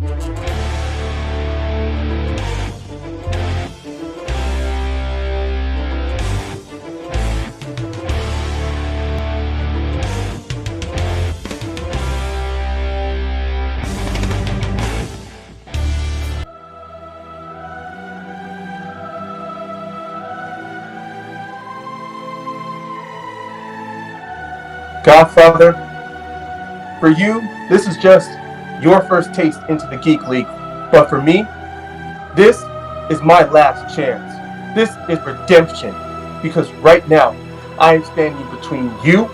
Gothfather, for you, this is just your first taste into the Geek League. But for me, this is my last chance. This is redemption. Because right now, I am standing between you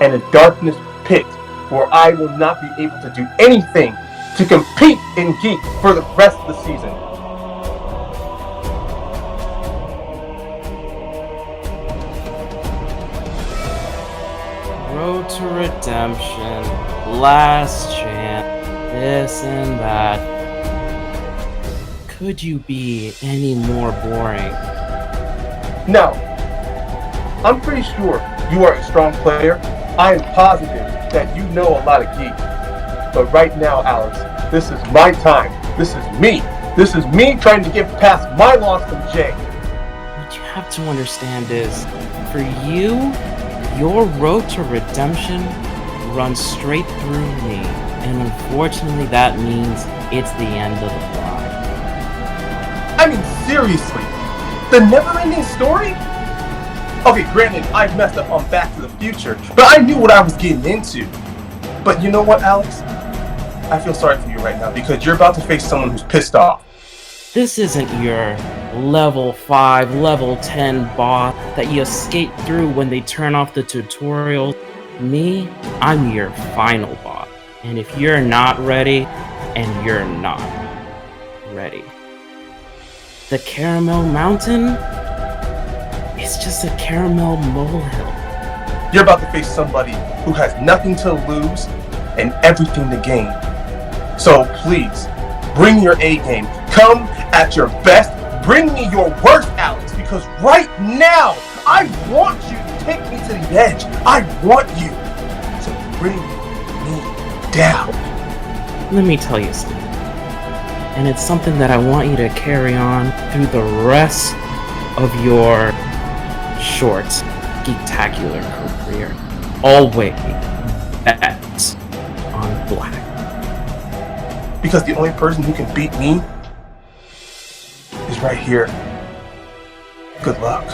and a darkness pit where I will not be able to do anything to compete in Geek for the rest of the season. Road to redemption, last chance, this and that. Could you be any more boring? Now, I'm pretty sure you are a strong player. I am positive that you know a lot of Geek. But right now, Alex, this is my time. This is me. This is me trying to get past my loss from Jay. What you have to understand is, for you, your road to redemption runs straight through me. And unfortunately, that means it's the end of the ride. I mean, seriously, the never-ending story? Okay, granted, I've messed up on Back to the Future, but I knew what I was getting into. But you know what, Alex? I feel sorry for you right now because you're about to face someone who's pissed off. This isn't your level 5, level 10 boss that you escape through when they turn off the tutorial. Me, I'm your final boss. And if you're not ready, and you're not ready, the Caramel Mountain is just a caramel molehill. You're about to face somebody who has nothing to lose and everything to gain. So please, bring your A game. Come at your best. Bring me your worst, Alex, because right now, I want you to take me to the edge. I want you to bring me down. Let me tell you something. And it's something that I want you to carry on through the rest of your short, geektacular career. Always bet on black. Because the only person who can beat me is right here. Good luck.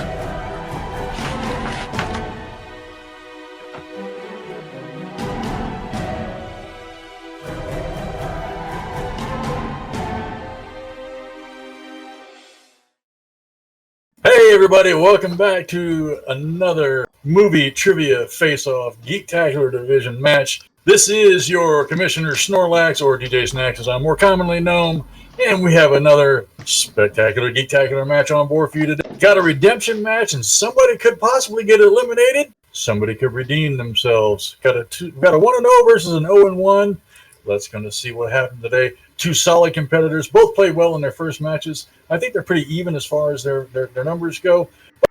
Hey everybody, welcome back to another movie trivia face-off GEEKTACULAR division match. This is your Commissioner Snorlax, or DJ Snacks as I'm more commonly known, and we have another spectacular GEEKTACULAR match on board for you today. Got a redemption match, and somebody could possibly get eliminated. Somebody could redeem themselves. Got a 1-0 versus an 0-1. Let's going to see what happened today. Two solid competitors, both played well in their first matches. I think they're pretty even as far as their numbers go. But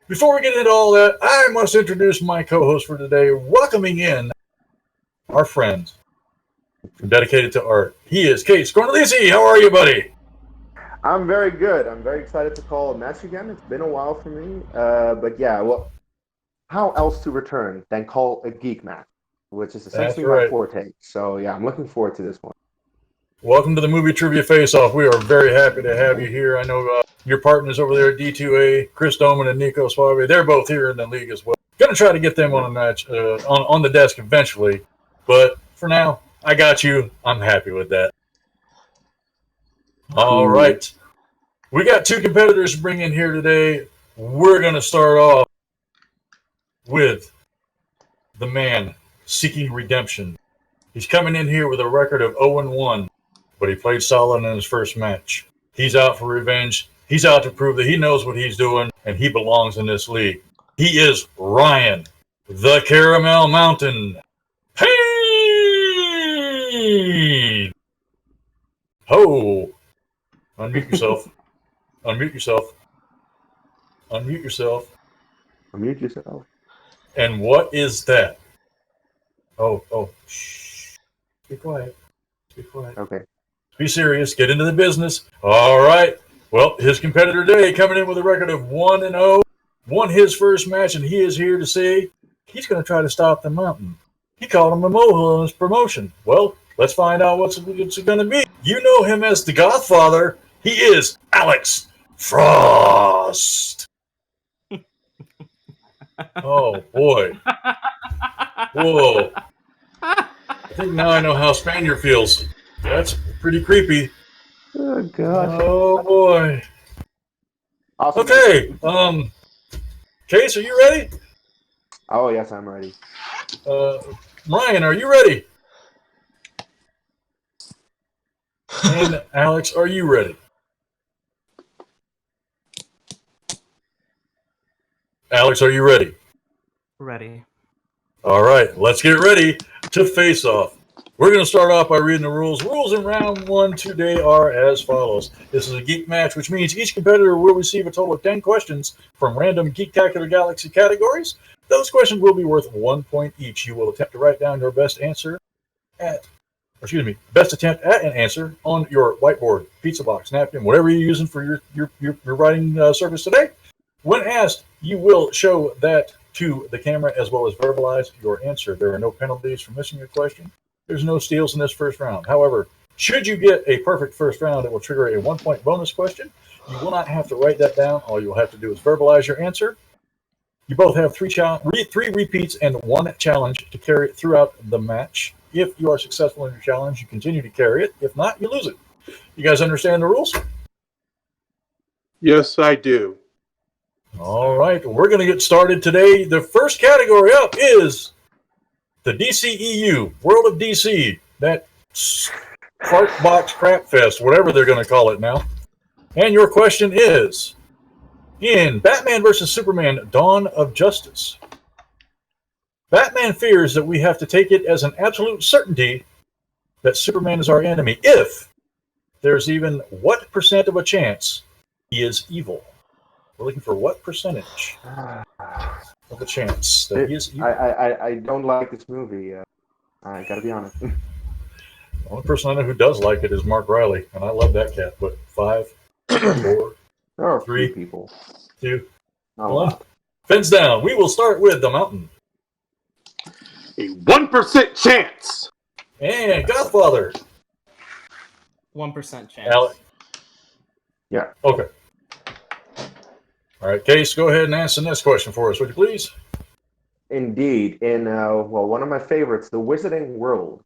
before we get into all that, I must introduce my co-host for today, welcoming in our friend from Dedicated to Art. He is Case Cornelisi. How are you, buddy? I'm very good. I'm very excited to call a match again. It's been a while for me. But yeah, well, how else to return than call a geek match, which is essentially my forte. So yeah, I'm looking forward to this one. Welcome to the Movie Trivia Face-Off. We are very happy to have you here. I know your partners over there at D2A, Chris Doman and Nico Suave, they're both here in the league as well. Going to try to get them on a match on the desk eventually. But for now, I got you. I'm happy with that. All right. We got two competitors to bring in here today. We're going to start off with the man seeking redemption. He's coming in here with a record of 0-1, but he played solid in his first match. He's out for revenge. He's out to prove that he knows what he's doing, and he belongs in this league. He is Ryan, the Caramel Mountain Payne. Ho! Unmute yourself. Unmute yourself. Unmute yourself. Unmute yourself. And what is that? Oh, shh. Be quiet. Be quiet. Okay. Be serious. Get into the business. All right. Well, his competitor today coming in with a record of 1-0, won his first match, and he is here to say he's going to try to stop the Mountain. He called him a molehill in his promotion. Well, let's find out what's it going to be. You know him as the Gothfather. He is Alex Frost. Oh, boy. Whoa. I think now I know how Spaniard feels. That's pretty creepy. Oh, gosh. Oh, boy. Awesome. Okay. Case, are you ready? Oh, yes, I'm ready. Ryan, are you ready? And Alex, are you ready? Alex, are you ready? Ready. All right, let's get ready to face off. We're going to start off by reading the rules. Rules in round one today are as follows. This is a geek match, which means each competitor will receive a total of 10 questions from random GEEKTACULAR Galaxy categories. Those questions will be worth 1 point each. You will attempt to write down your best attempt at an answer on your whiteboard, pizza box, napkin, whatever you're using for your writing service today. When asked, you will show that to the camera as well as verbalize your answer. There are no penalties for missing your question. There's no steals in this first round. However, should you get a perfect first round, it will trigger a 1 point bonus question. You will not have to write that down. All you'll have to do is verbalize your answer. You both have three repeats and 1 challenge to carry it throughout the match. If you are successful in your challenge, you continue to carry it. If not, you lose it. You guys understand the rules? Yes, I do. All right, we're going to get started today. The first category up is the DCEU, World of DC, that fart box crap fest, whatever they're going to call it now. And your question is, in Batman vs. Superman, Dawn of Justice, Batman fears that we have to take it as an absolute certainty that Superman is our enemy if there's even what % of a chance he is evil. We're looking for what percentage of a chance that he is evil. I don't like this movie. I gotta be honest. The only person I know who does like it is Mark Riley, and I love that cat. But 5, 4, There are 3, 3 people. 2, Not a 1. lot. Fence down. We will start with the Mountain. A 1% chance. And Gothfather. 1% chance. Alex. Yeah. Okay. All right, Case, go ahead and answer the next question for us, would you please? Indeed. In one of my favorites, The Wizarding World.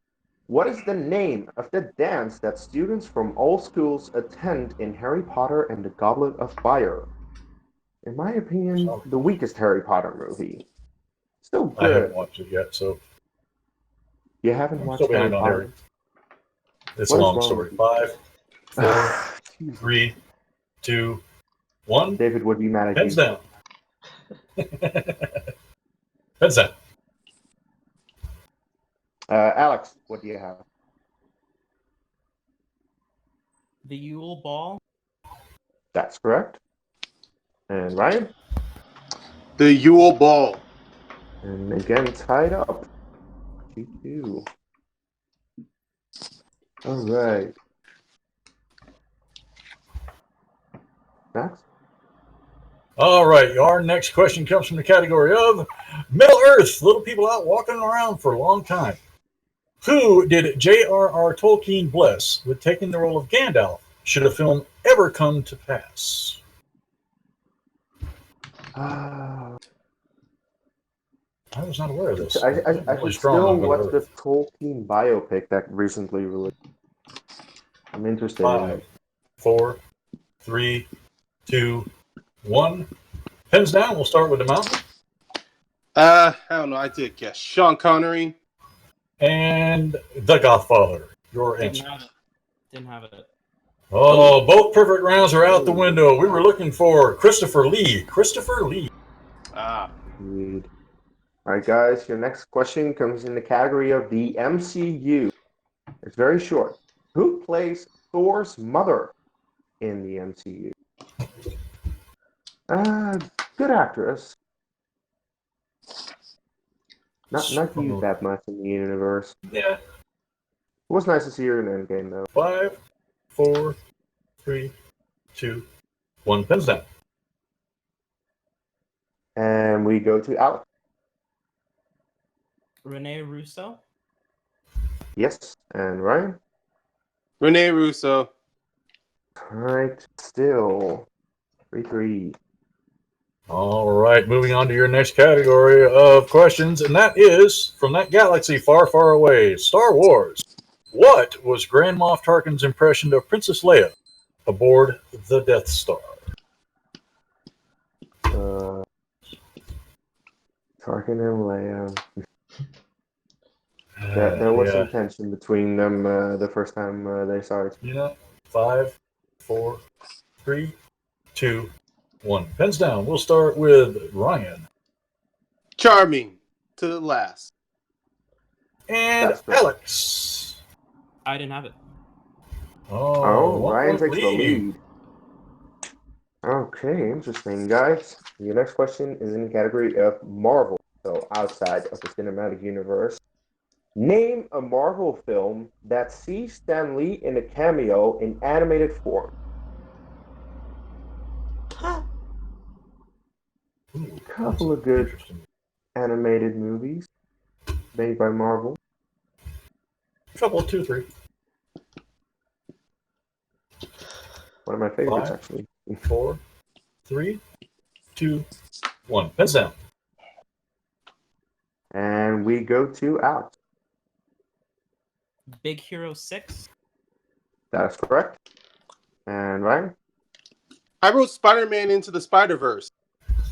What is the name of the dance that students from all schools attend in Harry Potter and the Goblet of Fire? In my opinion, the weakest Harry Potter movie. Still good. I haven't watched it yet, so You haven't I'm watched still Harry behind on Potter? Harry. It's What a is long wrong story. with 5, 4, 3, 2, 1. David would be mad at Heads you. down. Heads down. Alex, what do you have? The Yule Ball. That's correct. And Ryan? The Yule Ball. And again, tied up. 2-2. All right. Next. All right, our next question comes from the category of Middle Earth, little people out walking around for a long time. Who did J.R.R. Tolkien bless with taking the role of Gandalf should a film ever come to pass? I I was not aware of this. should still watch the Tolkien biopic that recently released. I'm interested in 5, it. 4, 3, 2, 1. Pens down. We'll start with the Mountain. I don't know. I did guess. Sean Connery. And the Gothfather. Your Didn't answer. have it. Didn't have it. Oh, both perfect rounds are out the window. We were looking for Christopher Lee. Christopher Lee. Indeed. All right, guys. Your next question comes in the category of the MCU. It's very short. Who plays Thor's mother in the MCU? Good actress. Not used that much in the universe. Yeah. It was nice to see her in Endgame, though. 5, 4, 3, 2, 1. Pens down. And we go to Alex. Rene Russo. Yes. And Ryan? Rene Russo. All right. Still 3-3. All right, moving on to your next category of questions, and that is from that galaxy far, far away, Star Wars. What was Grand Moff Tarkin's impression of Princess Leia aboard the Death Star? Tarkin and Leia. There was some tension between them the first time they saw it. Yeah. 5, 4, 3, 2, 1. Pens down. We'll start with Ryan. Charming to the last. And Alex. I didn't have it. Oh, Ryan takes the lead. Okay, interesting, guys. Your next question is in the category of Marvel, so outside of the cinematic universe. Name a Marvel film that sees Stan Lee in a cameo in animated form. Ooh, Couple of good animated movies made by Marvel. Couple of 2, 3. One of my favorites, 5, actually. 4, 3, 2, 1. Pens down. And we go to Alex. Big Hero 6. That's correct. And Ryan? I wrote Spider-Man Into the Spider-Verse.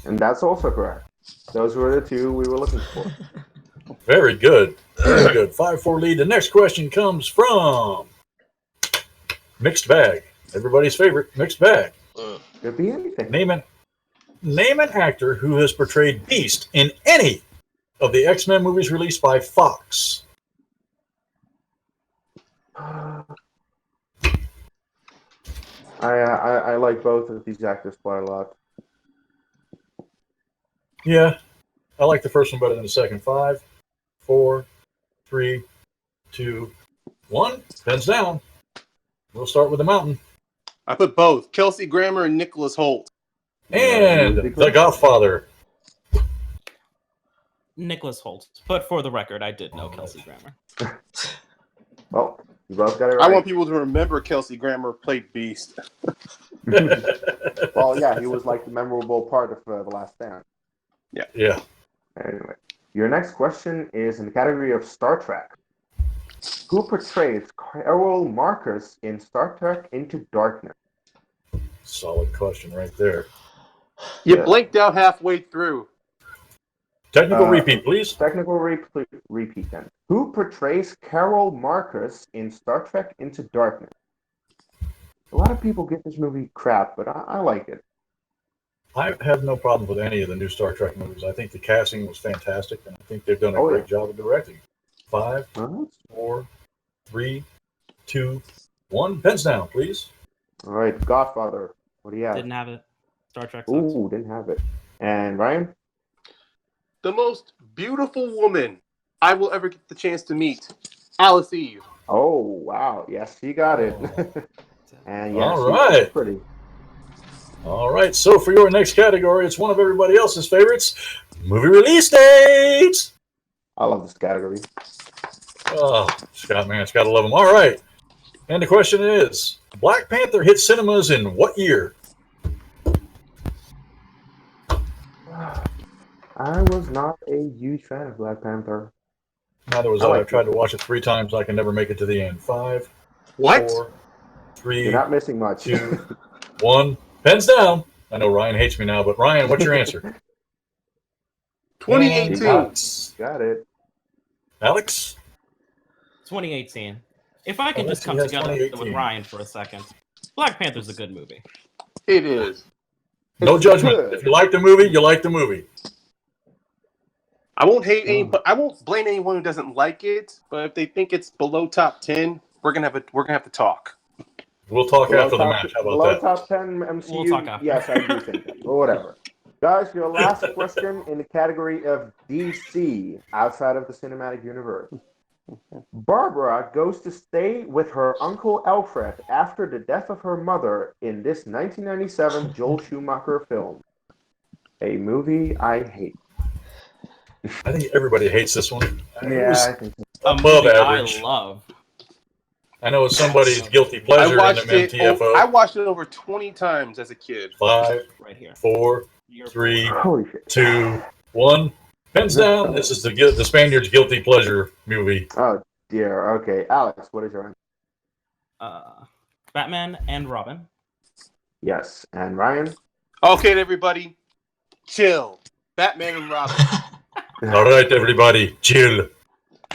And that's also correct. Those were the two we were looking for. Very good. Very good. 5-4 lead. The next question comes from Mixed Bag. Everybody's favorite, Mixed Bag. Could be anything. Name an actor who has portrayed Beast in any of the X-Men movies released by Fox. I like both of these actors quite a lot. Yeah, I like the first one better than the second. 5, 4, 3, 2, 1. Pens down. We'll start with the mountain. I put both. Kelsey Grammer and Nicholas Hoult. And the Gothfather. Nicholas Hoult. But for the record, I did know Kelsey Grammer. Well, you both got it right. I want people to remember Kelsey Grammer played Beast. Well, yeah, he was like the memorable part of The Last Stand. Yeah. Anyway, your next question is in the category of Star Trek. Who portrays Carol Marcus in Star Trek Into Darkness? Solid question right there. You blanked out halfway through. Technical repeat, please. Technical repeat then. Who portrays Carol Marcus in Star Trek Into Darkness? A lot of people give this movie crap, but I like it. I have no problem with any of the new Star Trek movies. I think the casting was fantastic, and I think they've done a great job of directing. 5, 4, 3, 2, 1. Pens down, please. All right, Gothfather. What do you have? Didn't have it. Star Trek 6. Ooh, didn't have it. And Ryan? The most beautiful woman I will ever get the chance to meet. Alice Eve. Oh, wow. Yes, he got it. And yes, all right. Pretty. All right, so for your next category, it's one of everybody else's favorites, movie release dates. I love this category. Oh, Scott, man, Scott, I love them. All right, and the question is, Black Panther hit cinemas in what year? I was not a huge fan of Black Panther. Neither was I. I've tried to watch it 3 times. I can never make it to the end. 5, 4, 3, You're not missing much. 2, 1. Pens down. I know Ryan hates me now, but Ryan, what's your answer? 2018. Got it. Alex? 2018. If I can just come together with Ryan for a second. Black Panther's a good movie. It is. No judgment. If you like the movie, you like the movie. I won't hate any, but I won't blame anyone who doesn't like it. But if they think it's below top 10, we're gonna have to talk. We'll talk after the match. How about below that? Top 10 MCU. We'll talk after. Yes, I do think that. Or whatever. Guys, your last question in the category of DC outside of the cinematic universe. Barbara goes to stay with her Uncle Alfred after the death of her mother in this 1997 Joel Schumacher film. A movie I hate. I think everybody hates this one. Yeah, I think so. A Above movie average. I love. I know it's somebody's guilty pleasure in the MTFO. I watched it over 20 times as a kid. 5, Right here. 4, You're 3, Holy shit. 2, 1. Pens down. This is the Spaniard's guilty pleasure movie. Oh dear. Okay, Alex, what is your answer? Batman and Robin. Yes, and Ryan. Okay, everybody, chill. Batman and Robin. All right, everybody, chill.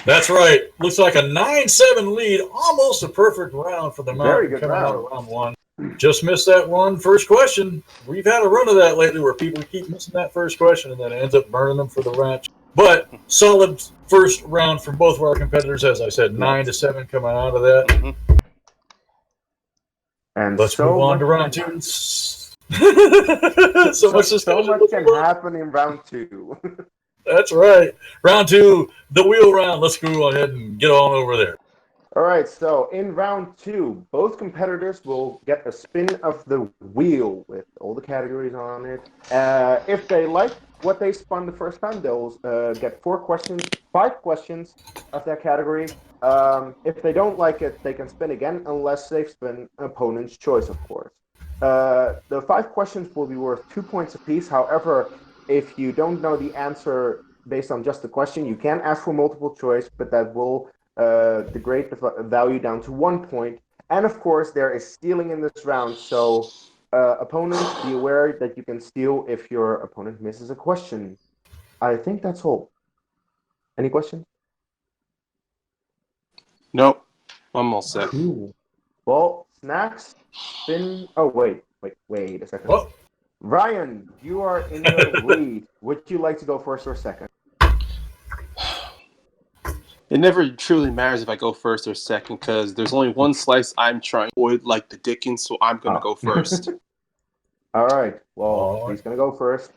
That's right. Looks like a 9-7 lead. Almost a perfect round for the Very Mountain good coming out round. of round one. Just missed that one first question. We've had a run of that lately where people keep missing that first question and then it ends up burning them for the ranch. But solid first round from both of our competitors. As I said, 9-7 coming out of that. And Let's move on to round two. So much can happen in round two. That's right. Round two, the wheel round. Let's go ahead and get on over there. All right, so in round two, both competitors will get a spin of the wheel with all the categories on it. If they like what they spun the first time, they'll get 5 questions of that category. If they don't like it, they can spin again, unless they've spun opponent's choice, of course. The 5 questions will be worth 2 points apiece. However, if you don't know the answer based on just the question, you can ask for multiple choice, but that will degrade the value down to 1 point. And of course, there is stealing in this round, so opponents, be aware that you can steal if your opponent misses a question. I think that's all. Any questions? Nope. I'm all set. Cool. Well, Snacks, spin. Oh, wait a second. What? Ryan, you are in the lead. Would you like to go first or second? It never truly matters if I go first or second because there's only one slice I'm trying to avoid, like the Dickens, so I'm going to go first. All right. Well, he's going to go first.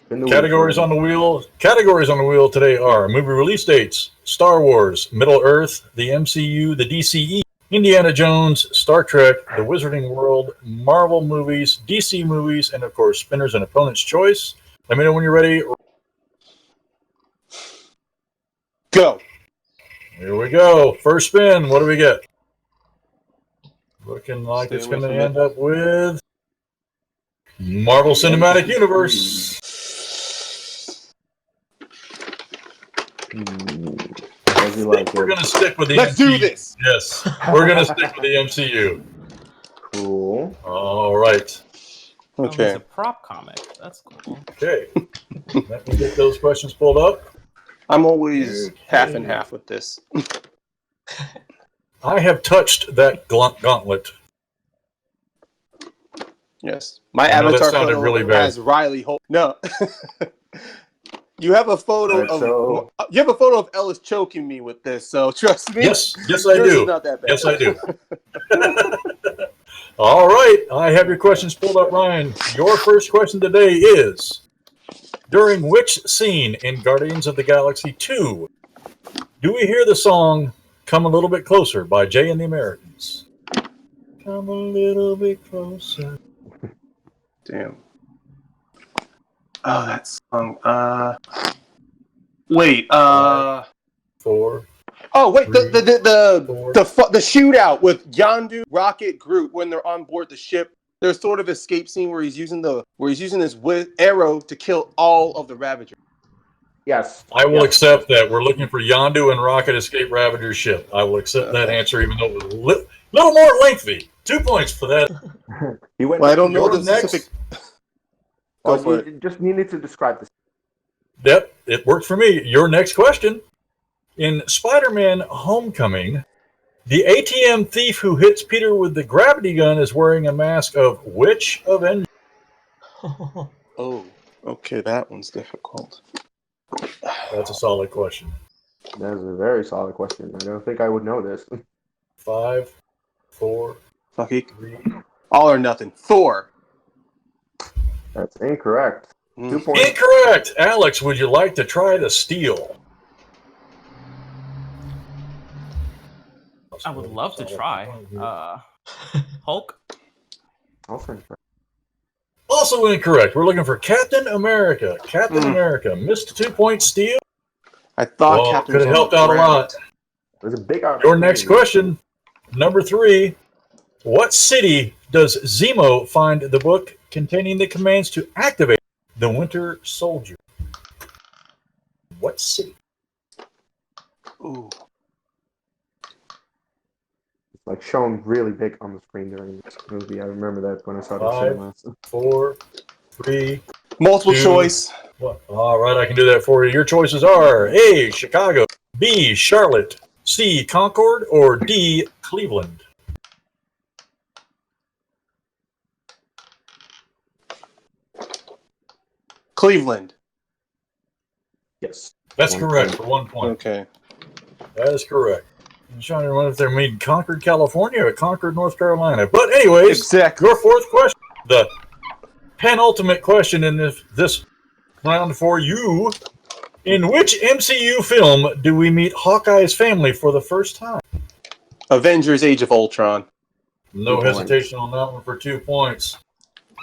Categories on the wheel. Categories on the wheel today are movie release dates: Star Wars, Middle Earth, the MCU, the DCE, Indiana Jones, Star Trek, The Wizarding World, Marvel movies, DC movies, and of course, spinners and opponent's choice. Let me know when you're ready. Go. Here we go. First spin. What do we get? Looking like Stay it's away going to from end up with Marvel Cinematic Universe. We're going to stick with the Let's MCU. do this. Yes, we're going to stick with the MCU. Cool. All right. Oh, it's Okay. a prop comic. That's cool. Okay. Let me get those questions pulled up. I'm always half and half with this. I have touched that gauntlet. Yes. My I know that avatar sounded photo really bad. has Riley Holt. No. You have a photo Right, so- you have a photo of Ellis choking me with this, so trust me. Yes, I yours do. is not that bad. Yes, I do. All right. I have your questions pulled up, Ryan. Your first question today is, during which scene in Guardians of the Galaxy 2 do we hear the song Come a Little Bit Closer by Jay and the Americans? Come a little bit closer. Damn. Oh, that song. Wait. 4. Oh, wait. Three, The shootout with Yondu, Rocket, Groot when they're on board the ship. There's sort of escape scene where he's using his arrow to kill all of the Ravagers. Yes. I will accept that. We're looking for Yondu and Rocket escape Ravager's ship. I will accept that answer, even though it was a little more lengthy. 2 points for that. You went. Well, I don't know Your the specific. Go for it. You just needed to describe this. Yep, it worked for me. Your next question. In Spider-Man Homecoming, the ATM thief who hits Peter with the gravity gun is wearing a mask of which Avenger? Oh, okay, that one's difficult. That's a solid question. That's a very solid question. I don't think I would know this. 5, 4, Fuck it. 3. All or nothing. Thor. That's incorrect. 2 points. Incorrect! Alex, would you like to try to steal? points. I would love to try. Hulk? Also incorrect. Also incorrect. We're looking for Captain America. Captain America missed 2 points. Steal. I thought Captain could have was helped on the out a ground. lot. There's a big Your opportunity. next question, number 3. What city does Zemo find the book containing the commands to activate the Winter Soldier? What city? Ooh. It's like shown really big on the screen during this movie. I remember that when I saw the 5, cinemas. 4, 3. Multiple 2. choice. What? All right, I can do that for you. Your choices are A, Chicago, B, Charlotte, C, Concord, or D, Cleveland. Cleveland. Yes. That's 1 correct point. for 1 point. Okay. That is correct. I'm trying to remember if they're made in Concord, California or Concord, North Carolina. But anyways, Exactly. your fourth question, the penultimate question in this round for you. In which MCU film do we meet Hawkeye's family for the first time? Avengers: Age of Ultron. No 2 hesitation on that one for 2 points.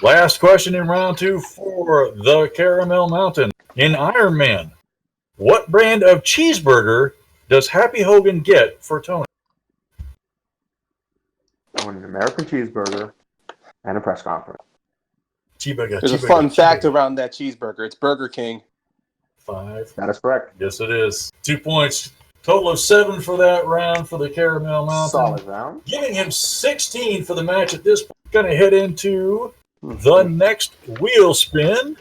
Last question in round 2 for the Caramel Mountain. In Iron Man, what brand of cheeseburger does Happy Hogan get for Tony? I want an American cheeseburger and a press conference. Cheeseburger. There's a fun fact around that cheeseburger. It's Burger King. 5. That is correct. Yes, it is. 2 points. Total of 7 for that round for the Caramel Mountain. Solid round. Giving him 16 for the match at this point. Going to head into the next wheel spin,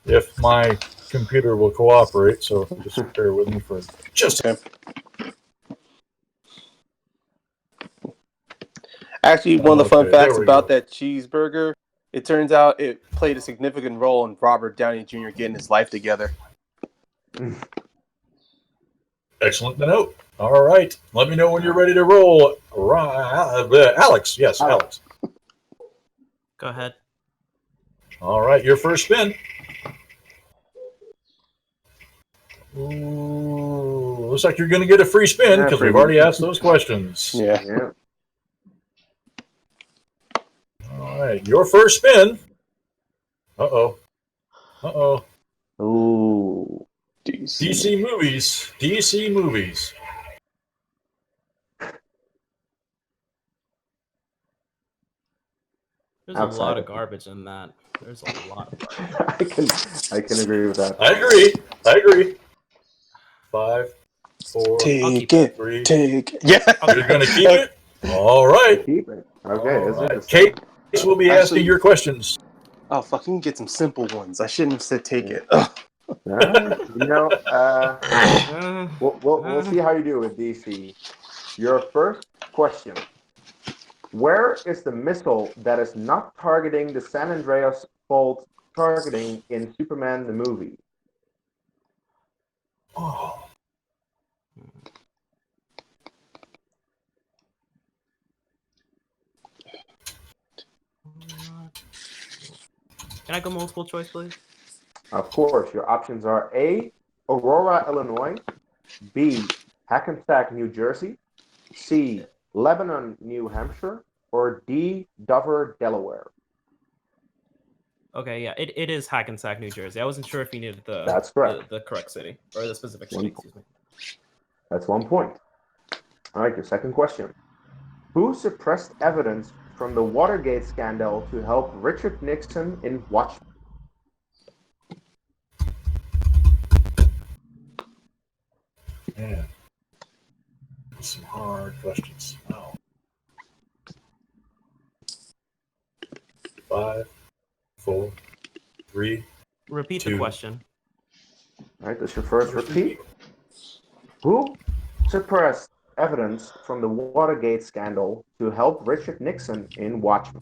if my computer will cooperate. So just bear with me for just a Actually, one of the fun facts there we about go. that cheeseburger, it turns out it played a significant role in Robert Downey Jr. getting his life together. Excellent to note. All right. Let me know when you're ready to roll. Alex. Yes, Alex. Go ahead. All right. Your first spin. Ooh, looks like you're going to get a free spin because we've already asked those questions. Yeah. All right. Your first spin. Uh-oh. Ooh. DC movies. DC movies. There's a lot of garbage in that. There's a lot of garbage. I can agree with that. I agree. 5, 4, Take it. 3. Take it. Yeah. You're going to keep it? All right. Keep it. Okay. All That's right. interesting. Case will be asking your questions. Oh, fuck. You can get some simple ones. I shouldn't have said take it. We'll see how you do with DC. Your first question. Where is the missile that is not targeting the San Andreas Fault targeting in Superman the movie? Oh. Can I go multiple choice, please? Of course. Your options are A, Aurora, Illinois, B, Hackensack, New Jersey, C, Lebanon, New Hampshire, or D, Dover, Delaware. Okay, yeah, it is Hackensack, New Jersey. I wasn't sure if you needed That's correct. the correct city or the specific city. Excuse me. That's 1 point. All right, your second question. Who suppressed evidence from the Watergate scandal to help Richard Nixon in Watchmen? Man. Some hard questions. Wow. 5, 4, 3. Repeat 2. the question. All right, that's your first repeat. Who suppressed evidence from the Watergate scandal to help Richard Nixon in Watchmen?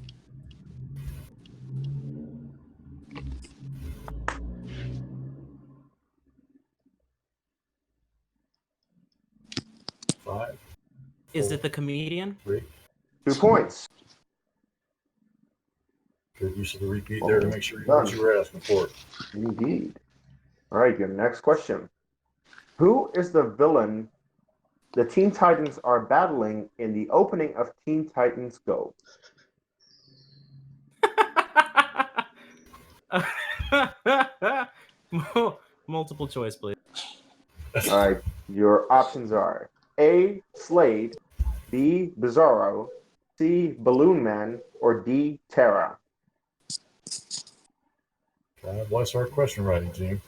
Five. Is 4, it the comedian? 3. 2 points. Good use of the repeat there to make sure you know Done. what you were asking for. Indeed. All right, your next question. Who is the villain the Teen Titans are battling in the opening of Teen Titans Go? Multiple choice, please. All right, your options are A. Slade, B. Bizarro, C. Balloon Man, or D. Terra. God bless our question writing team.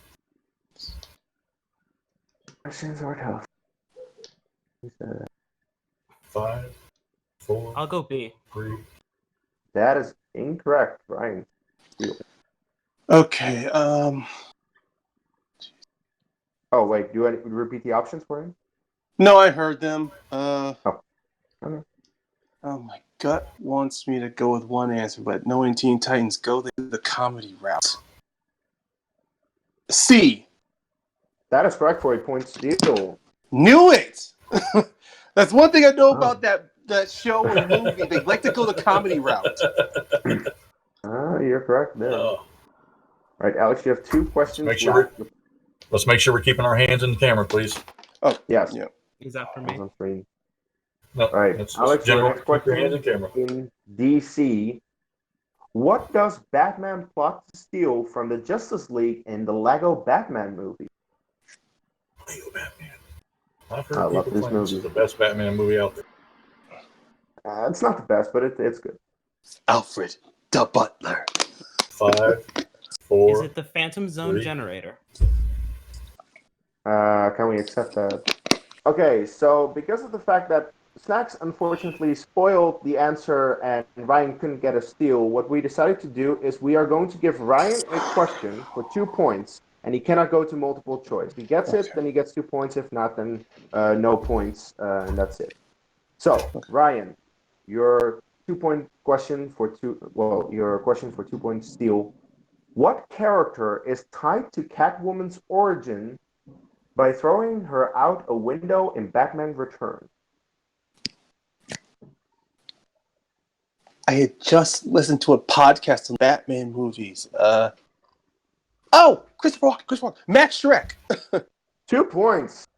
Questions are tough. 5, 4. I'll go B. 3. That is incorrect, Ryan. Okay. Oh wait, do you want to repeat the options for him? No, I heard them. Okay. Oh, my gut wants me to go with one answer, but knowing Teen Titans Go, they do the comedy route. C. That is correct for a point steal. Knew it! That's one thing I know about that show or movie. They like to go the comedy route. You're correct there. All right, Alex, you have 2 questions left. Let's make sure we're keeping our hands in the camera, please. Oh, yes. Yeah. Is that for me? On screen. No, All right, Alex, your next question hands in camera. in DC. What does Batman plot to steal from the Justice League in the Lego Batman movie? Lego Batman. I've I heard love people this claim this movie. is the best Batman movie out there. It's not the best, but it's good. Alfred the Butler. 5, 4. Is it the Phantom Zone 3. generator? Can we accept that? Okay, so because of the fact that Snacks unfortunately spoiled the answer and Ryan couldn't get a steal, what we decided to do is we are going to give Ryan a question for 2 points, and he cannot go to multiple choice. If he gets it, then he gets 2 points. If not, then no points, and that's it. So, Ryan, your 2-point question for your question for 2 points steal. What character is tied to Catwoman's origin by throwing her out a window in Batman Returns? I had just listened to a podcast on Batman movies. Christopher Walken. Max Shrek. 2 points.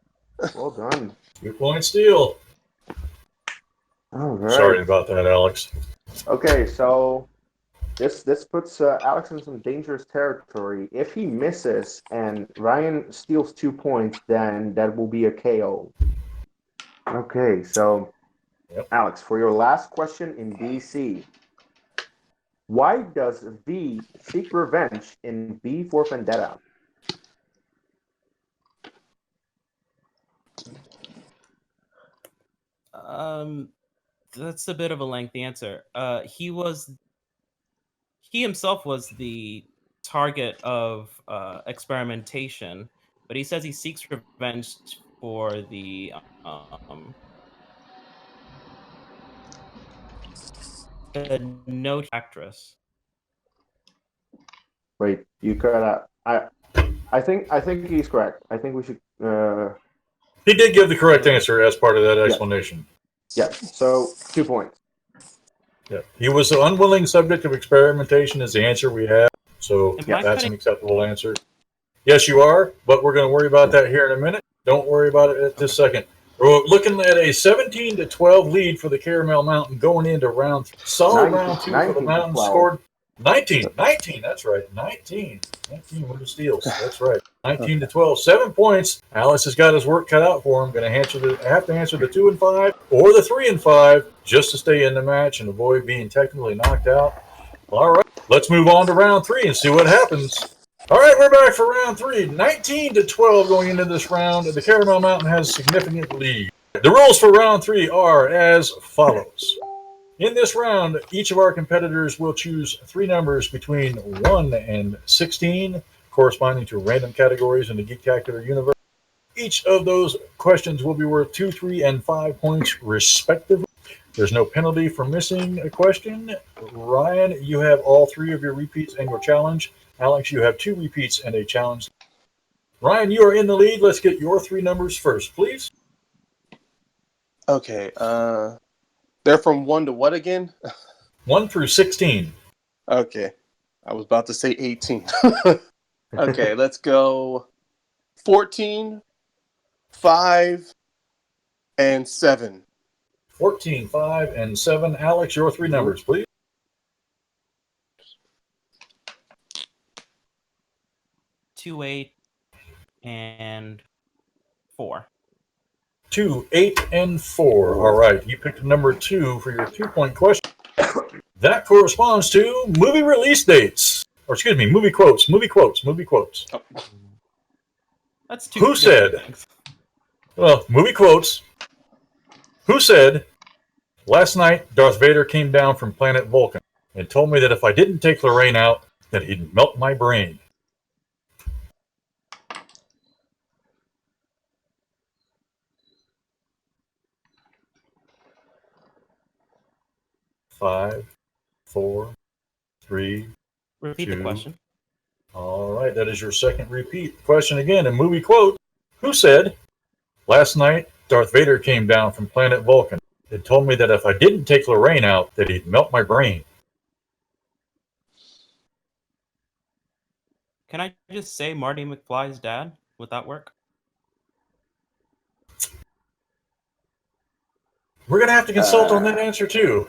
Well done. 2-point steal. All right. Sorry about that, Alex. Okay, so this puts Alex in some dangerous territory. If he misses and Ryan steals 2 points, then that will be a KO. Okay, so Alex, for your last question in DC, why does V seek revenge in V for Vendetta? That's a bit of a lengthy answer. He himself was the target of experimentation, but he says he seeks revenge for the note actress. Wait, you cut out. I think he's correct. I think we should. He did give the correct answer as part of that explanation. Yeah. So 2 points. Yeah, he was an unwilling subject of experimentation is the answer we have. So that's an acceptable answer. Yes, you are, but we're going to worry about that here in a minute. Don't worry about it at this second. We're looking at a 17-12 lead for the Caramel Mountain going into round 3. Solid round 2 for the Mountain. Scored 19. That's right. 19 with the steals. That's right. 19-12. 7 points. Alex has got his work cut out for him. Going to have to answer the 2 and 5 or the 3 and 5 just to stay in the match and avoid being technically knocked out. All right. Let's move on to round 3 and see what happens. All right, we're back for round 3. 19-12 going into this round. The Caramel Mountain has a significant lead. The rules for round 3 are as follows. In this round, each of our competitors will choose 3 numbers between 1 and 16, corresponding to random categories in the GEEKTACULAR universe. Each of those questions will be worth 2, 3, and 5 points, respectively. There's no penalty for missing a question. Ryan, you have all 3 of your repeats and your challenge. Alex, you have 2 repeats and a challenge. Ryan, you are in the lead. Let's get your 3 numbers first, please. Okay. They're from 1 to what again? 1 through 16. Okay. I was about to say 18. Okay, let's go 14, 5, and 7. 14, 5, and 7. Alex, your three numbers, please. 2, 8, and 4. 2, 8, and 4. All right, you picked number 2 for your 2-point question. That corresponds to movie release dates. Or excuse me, movie quotes. Oh. That's 2. Who said? Things. Well, movie quotes. Who said, last night Darth Vader came down from planet Vulcan and told me that if I didn't take Lorraine out, that he'd melt my brain. Five, 4, 3, Repeat the 2. question. All right, that is your second repeat. Question again, a movie quote. Who said, last night Darth Vader came down from planet Vulcan and told me that if I didn't take Lorraine out, that he'd melt my brain. Can I just say Marty McFly's dad? Would that work? We're going to have to consult on that answer, too.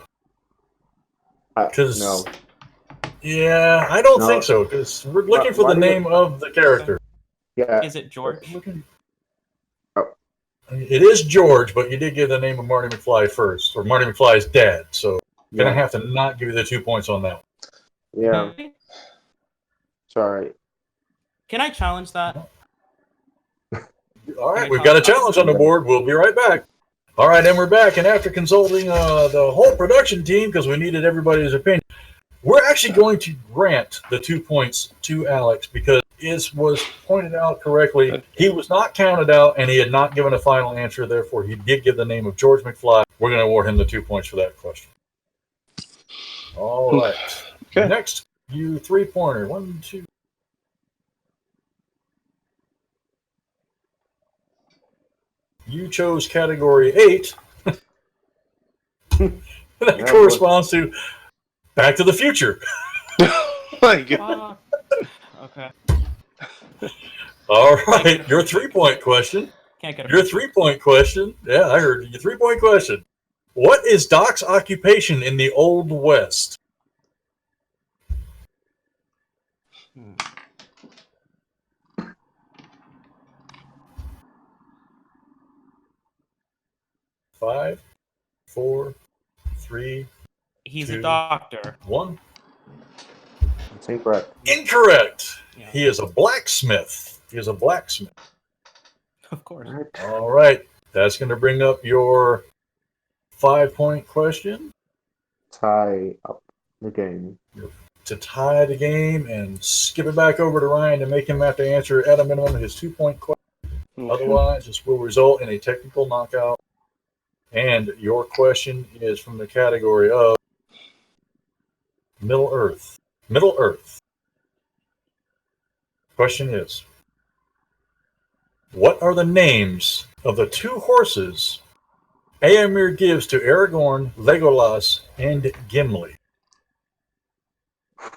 Because, no. yeah, I don't No. think so, because we're looking for the name of the character. Yeah. Is it George? Oh. It is George, but you did give the name of Marty McFly first, or Marty McFly's dad, so I'm going to have to not give you the 2 points on that one. Yeah. Sorry. Can I challenge that? All right, we've got a challenge on the board. We'll be right back. All right, and we're back. And after consulting the whole production team, because we needed everybody's opinion, we're actually going to grant the 2 points to Alex because it was pointed out correctly. He was not counted out, and he had not given a final answer. Therefore, he did give the name of George McFly. We're going to award him the 2 points for that question. All right. Okay. Next, you 3-pointer. 1, 2. You chose category 8. That corresponds to Back to the Future. My God. Okay. All right, your 3-point question. Can't get it. Your 3-point question. Yeah, I heard your 3-point question. What is Doc's occupation in the Old West? Five, 4, 3, He's 2, a doctor. 1. That's incorrect. Incorrect. Yeah. He is a blacksmith. Of course. All right. That's going to bring up your 5-point question. Tie up the game. To tie the game and skip it back over to Ryan to make him have to answer at a minimum his 2-point question. Otherwise, this will result in a technical knockout. And your question is from the category of Middle Earth. Middle Earth. Question is, what are the names of the 2 horses Éomer gives to Aragorn, Legolas, and Gimli?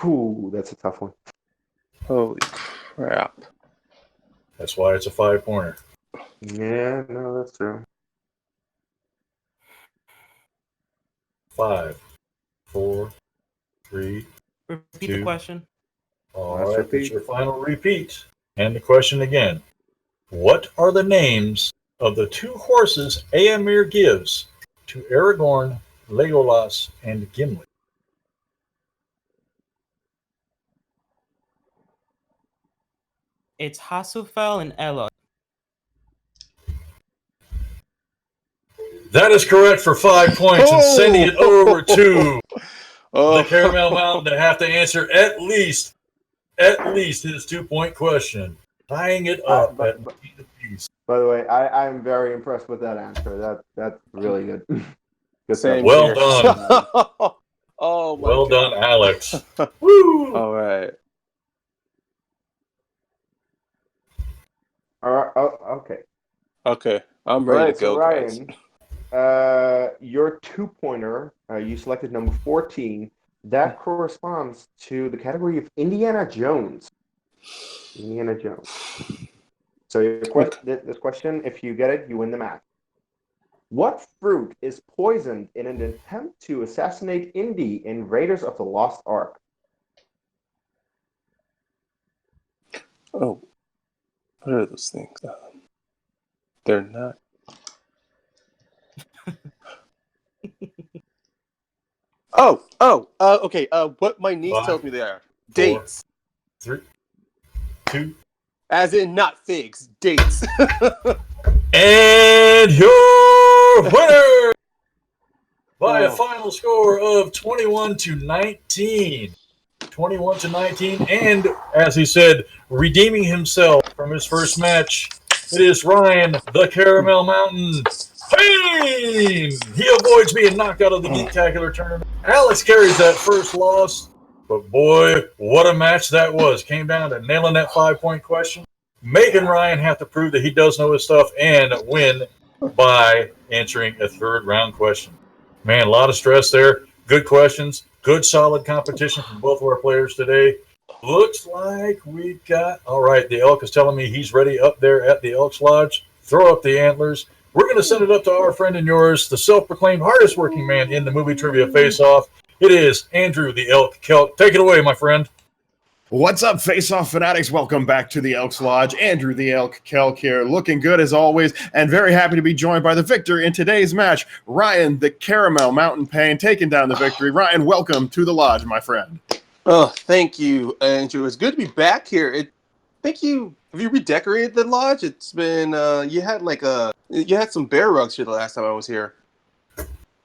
Ooh, that's a tough one. Holy crap. That's why it's a 5-pointer. Yeah, no, that's true. 5, 4, 3. Repeat 2. the question. All Last right, repeat. that's your final repeat. And the question again. What are the names of the 2 horses Éomer gives to Aragorn, Legolas, and Gimli? It's Hasufel and Ella. That is correct for 5 points and sending it over to the Caramel Mountain to have to answer at least his 2-point question, tying it up at a piece. By the way, I'm very impressed with that answer. That's really good. Good Same stuff. Well here. done. Oh my Well God. done, Alex. Woo! All right. All right. Oh, okay. Okay. I'm All ready right. to go, So guys. Ryan, your 2-pointer, you selected number 14. That corresponds to the category of Indiana Jones. Indiana Jones. So this question, if you get it, you win the match. What fruit is poisoned in an attempt to assassinate Indy in Raiders of the Lost Ark? Oh, what are those things? They're not. Okay. What my niece 5, tells me they are. 4, Dates. 3, 2. As in not figs, dates. And your winner by a final score of 21-19. 21-19. And as he said, redeeming himself from his first match, it is Ryan the Caramel Mountain Payne. He avoids being knocked out of the GEEKTACULAR tournament. Alex carries that first loss, but boy, what a match that was. Came down to nailing that 5-point question, making Ryan have to prove that he does know his stuff and win by answering a third round question. Man, a lot of stress there. Good questions. Good solid competition from both of our players today. Looks like we got... All right, the Elk is telling me he's ready up there at the Elks Lodge. Throw up the antlers. We're going to send it up to our friend and yours, the self-proclaimed hardest working man in the movie trivia face-off. It is Andrew the Elk Kelk. Take it away, my friend. What's up, face-off fanatics? Welcome back to the Elks Lodge. Andrew the Elk Kelk here, looking good as always, and very happy to be joined by the victor in today's match, Ryan the Caramel Mountain Payne, taking down the victory. Ryan, welcome to the lodge, my friend. Oh, thank you, Andrew. It's good to be back here. Have you redecorated the lodge? It's been you had some bear rugs here the last time I was here.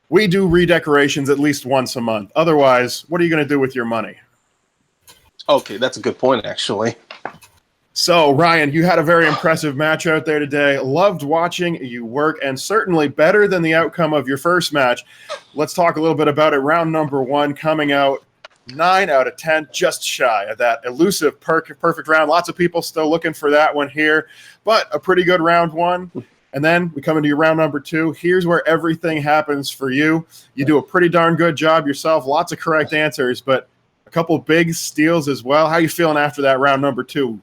We do redecorations at least once a month. Otherwise, what are you going to do with your money? Okay, that's a good point, actually. So, Ryan, you had a very impressive match out there today. Loved watching you work, and certainly better than the outcome of your first match. Let's talk a little bit about it. Round number 1 coming out 9 out of 10, just shy of that elusive perfect round. Lots of people still looking for that one here, but a pretty good round 1. And then we come into your round number 2. Here's where everything happens for you. You do a pretty darn good job yourself. Lots of correct answers, but a couple big steals as well. How you feeling after that round number 2?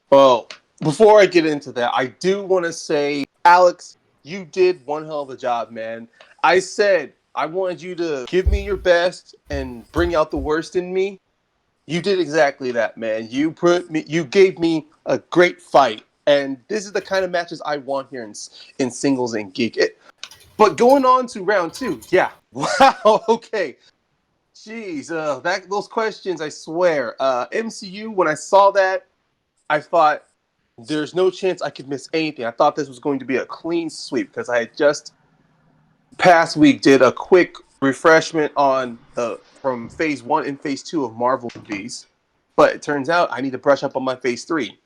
Well, before I get into that, I do want to say, Alex, you did one hell of a job, man. I said I wanted you to give me your best and bring out the worst in me. You did exactly that, man. You gave me a great fight, and this is the kind of matches I want here in singles and geek. But going on to round 2, yeah, wow, okay. Jeez, those questions, I swear. MCU, when I saw that, I thought there's no chance I could miss anything. I thought this was going to be a clean sweep because I had just past week did a quick refreshment on from phase 1 and phase 2 of Marvel movies. But it turns out I need to brush up on my phase 3.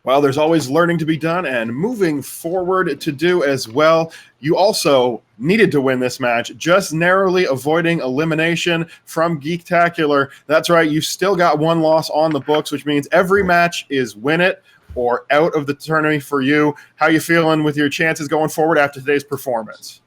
Well, there's always learning to be done and moving forward to do as well. You also needed to win this match, just narrowly avoiding elimination from GEEKTACULAR. That's right, you still got 1 loss on the books, which means every match is win it or out of the tournament for you. How you feeling with your chances going forward after today's performance?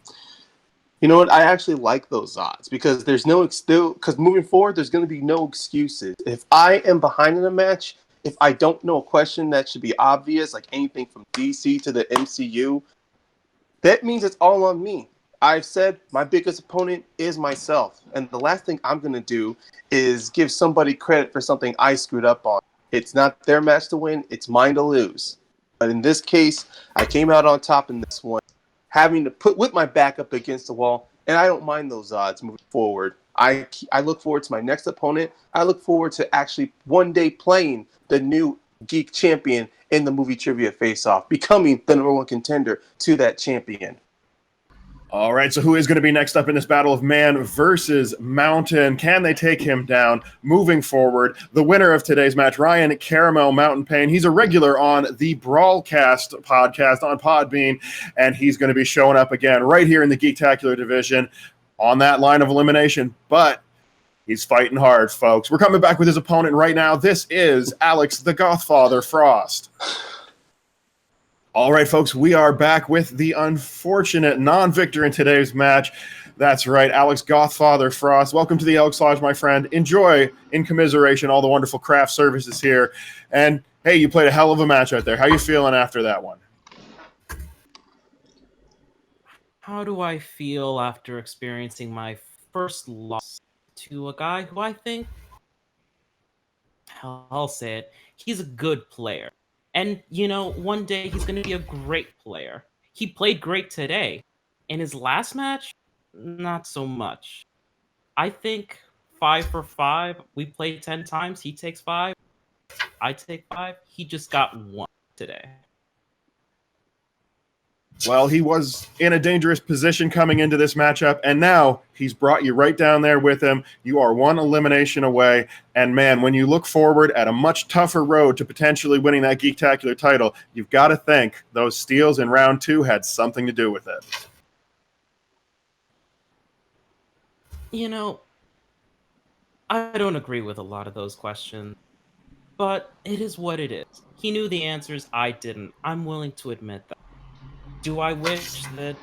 You know what? I actually like those odds because because moving forward, there's going to be no excuses. If I am behind in a match, if I don't know a question that should be obvious, like anything from DC to the MCU, that means it's all on me. I've said my biggest opponent is myself. And the last thing I'm going to do is give somebody credit for something I screwed up on. It's not their match to win, it's mine to lose. But in this case, I came out on top in this one, having to put with my back up against the wall, and I don't mind those odds moving forward. I look forward to my next opponent. I look forward to actually one day playing the new Geek champion in the movie trivia face-off, becoming the number 1 contender to that champion. All right, so who is going to be next up in this battle of man versus mountain? Can they take him down? Moving forward, the winner of today's match, Ryan Caramel Mountain Payne. He's a regular on the Brawlcast podcast on Podbean, and he's going to be showing up again right here in the GEEKTACULAR division on that line of elimination. But he's fighting hard, folks. We're coming back with his opponent right now. This is Alex the Gothfather Frost. All right, folks, we are back with the unfortunate non-victor in today's match. That's right, Alex Gothfather Frost. Welcome to the Elks Lodge, my friend. Enjoy, in commiseration, all the wonderful craft services here. And, hey, you played a hell of a match out there. How you feeling after that one? How do I feel after experiencing my first loss to a guy who I think, I'll say it, he's a good player. And, one day he's going to be a great player. He played great today. In his last match, not so much. I think 5 for 5. We played 10 times. He takes 5. I take 5. He just got 1 today. Well, he was in a dangerous position coming into this matchup, and now he's brought you right down there with him. You are 1 elimination away, and man, when you look forward at a much tougher road to potentially winning that Geektacular title, you've got to think those steals in round 2 had something to do with it. I don't agree with a lot of those questions, but it is what it is. He knew the answers, I didn't. I'm willing to admit that. Do I wish that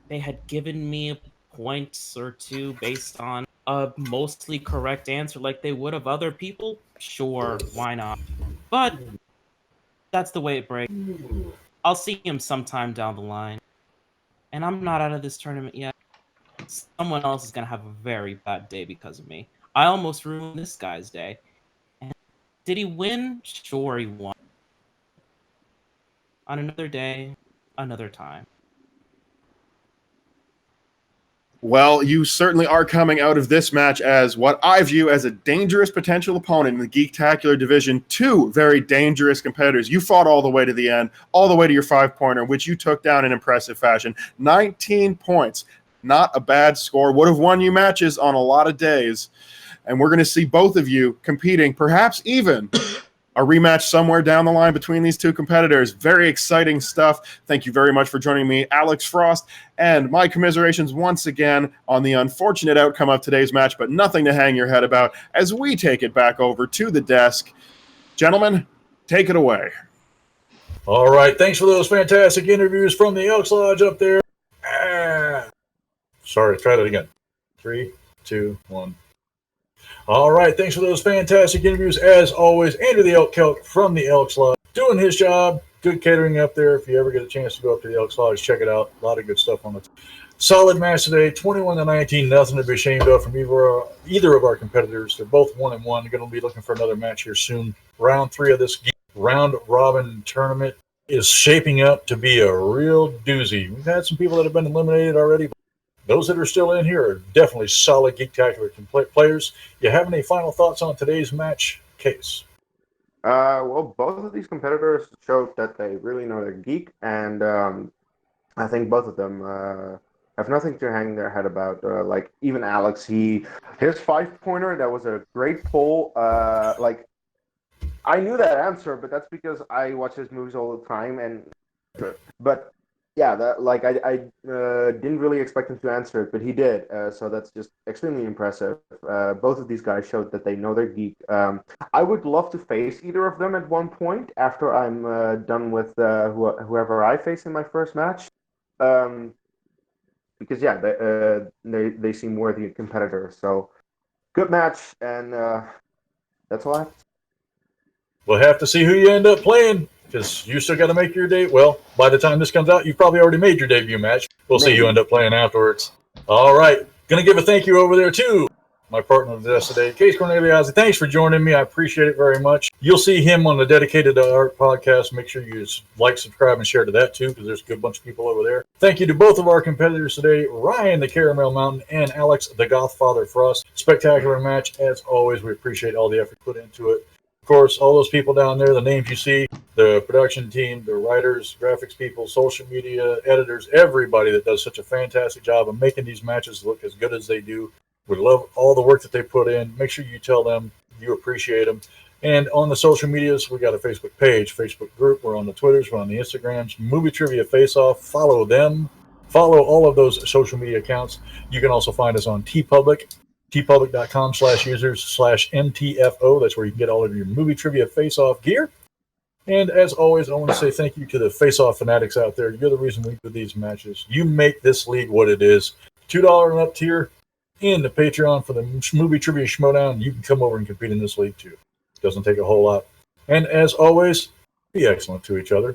they had given me points or 2 based on a mostly correct answer like they would of other people? Sure, why not? But that's the way it breaks. I'll see him sometime down the line. And I'm not out of this tournament yet. Someone else is going to have a very bad day because of me. I almost ruined this guy's day. And did he win? Sure, he won. On another day, another time. Well, you certainly are coming out of this match as what I view as a dangerous potential opponent in the Geektacular division. 2 very dangerous competitors. You fought all the way to the end, all the way to your 5-pointer, which you took down in impressive fashion. 19 points. Not a bad score. Would have won you matches on a lot of days. And we're going to see both of you competing, perhaps even a rematch somewhere down the line between these 2 competitors. Very exciting stuff. Thank you very much for joining me, Alex Frost, and my commiserations once again on the unfortunate outcome of today's match, but nothing to hang your head about as we take it back over to the desk. Gentlemen, take it away. All right. Thanks for those fantastic interviews from the Elks Lodge up there. Sorry, try that again. 3, 2, 1. All right, thanks for those fantastic interviews. As always, Andrew the Elk Kelk from the Elks Lodge, doing his job. Good catering up there. If you ever get a chance to go up to the Elks Lodge, check it out. A lot of good stuff on it. Solid match today, 21-19, nothing to be ashamed of from either of our competitors. They're both 1-1. They're going to be looking for another match here soon. Round 3 of this round-robin tournament is shaping up to be a real doozy. We've had some people that have been eliminated already, but those that are still in here are definitely solid Geektacular players. You have any final thoughts on today's match, Case? Well, both of these competitors showed that they really know their geek, and I think both of them have nothing to hang their head about. Like even Alex, his 5-pointer, that was a great pull. Like I knew that answer, but that's because I watch his movies all the time, but. Yeah, I didn't really expect him to answer it, but he did. So that's just extremely impressive. Both of these guys showed that they know their geek. I would love to face either of them at one point after I'm done with whoever I face in my first match. Because yeah, they seem worthy competitors. So good match, and that's all I have to say. We'll have to see who you end up playing, because you still got to make your debut. Well, by the time this comes out, you've probably already made your debut match. We'll see who you end up playing afterwards. All right. Going to give a thank you over there, too. My partner of the desk today, Case Corneliozzi. Thanks for joining me. I appreciate it very much. You'll see him on the Dedicated to Art podcast. Make sure you like, subscribe, and share to that, too, because there's a good bunch of people over there. Thank you to both of our competitors today, Ryan the Caramel Mountain and Alex the Gothfather Frost. Spectacular match. As always, we appreciate all the effort put into it. Of course, all those people down there, the names you see, the production team, the writers, graphics people, social media, editors, everybody that does such a fantastic job of making these matches look as good as they do. We love all the work that they put in. Make sure you tell them you appreciate them. And on the social medias, we got a Facebook page, Facebook group. We're on the Twitters, we're on the Instagrams, Movie Trivia Face Off. Follow them. Follow all of those social media accounts. You can also find us on TeePublic, tpublic.com/users/MTFO. That's where you can get all of your Movie Trivia Face Off gear. And as always, I want to say thank you to the Face Off fanatics out there. You're the reason we do these matches. You make this league what it is. $2 and up tier in the Patreon for the Movie Trivia Schmodown. You can come over and compete in this league too. It doesn't take a whole lot. And as always, be excellent to each other.